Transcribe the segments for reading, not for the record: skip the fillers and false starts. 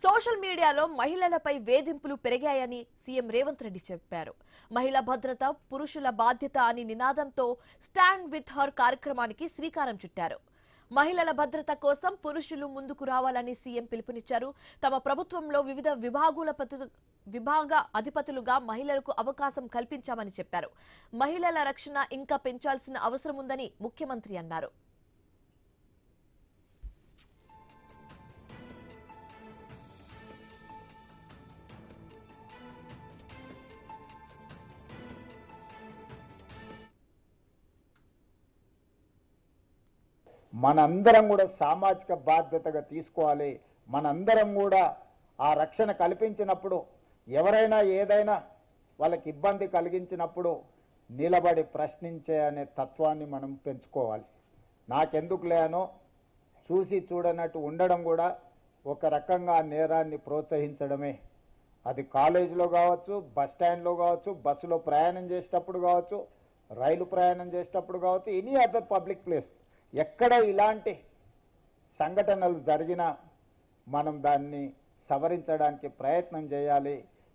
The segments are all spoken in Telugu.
సోషల్ మీడియాలో మహిళలపై వేధింపులు పెరిగాయని సీఎం రేవంత్ రెడ్డి చెప్పారు. మహిళా భద్రత పురుషుల బాధ్యత అని నినాదంతో స్టాండ్ విత్ హర్ కార్యక్రమానికి శ్రీకారం చుట్టారు. మహిళల భద్రత కోసం పురుషులు ముందుకు రావాలని సీఎం పిలుపునిచ్చారు. తమ ప్రభుత్వంలో వివిధ విభాగ అధిపతులుగా మహిళలకు అవకాశం కల్పించామని చెప్పారు. మహిళల రక్షణ ఇంకా పెంచాల్సిన అవసరం ఉందని ముఖ్యమంత్రి అన్నారు. మనందరం కూడా సామాజిక బాధ్యతగా తీసుకోవాలి. మనందరం కూడా ఆ రక్షణ కల్పించినప్పుడు ఎవరైనా ఏదైనా వాళ్ళకి ఇబ్బంది కలిగించినప్పుడు నిలబడి ప్రశ్నించే అనే తత్వాన్ని మనం పెంచుకోవాలి. నాకెందుకు లేనో చూసి చూడనట్టు ఉండడం కూడా ఒక రకంగా నేరాన్ని ప్రోత్సహించడమే. అది కాలేజీలో కావచ్చు, బస్ స్టాండ్లో కావచ్చు, బస్సులో ప్రయాణం చేసేటప్పుడు కావచ్చు, రైలు ప్రయాణం చేసేటప్పుడు కావచ్చు, ఎనీ అదర్ పబ్లిక్ ప్లేస్ ఎక్కడ ఇలాంటి సంఘటనలు జరిగినా మనం దాన్ని సవరించడానికి ప్రయత్నం చేయాలి.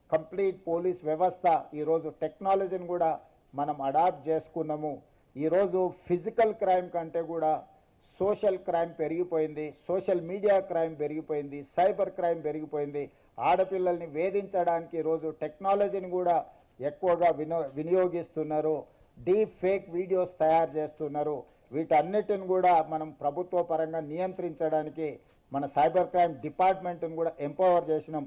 కంప్లీట్ పోలీస్ వ్యవస్థ ఈరోజు టెక్నాలజీని కూడా మనం అడాప్ట్ చేసుకున్నాము. ఈరోజు ఫిజికల్ క్రైమ్ కంటే కూడా సోషల్ క్రైమ్ పెరిగిపోయింది, సోషల్ మీడియా క్రైమ్ పెరిగిపోయింది, సైబర్ క్రైమ్ పెరిగిపోయింది. ఆడపిల్లల్ని వేధించడానికి ఈరోజు టెక్నాలజీని కూడా ఎక్కువగా వినియోగిస్తున్నారు. డీప్ ఫేక్ వీడియోస్ తయారు చేస్తున్నారు. వీటన్నిటిని కూడా మనం ప్రభుత్వ పరంగా నియంత్రించడానికి మన సైబర్ క్రైమ్ డిపార్ట్మెంట్ను కూడా ఎంపవర్ చేసినాం.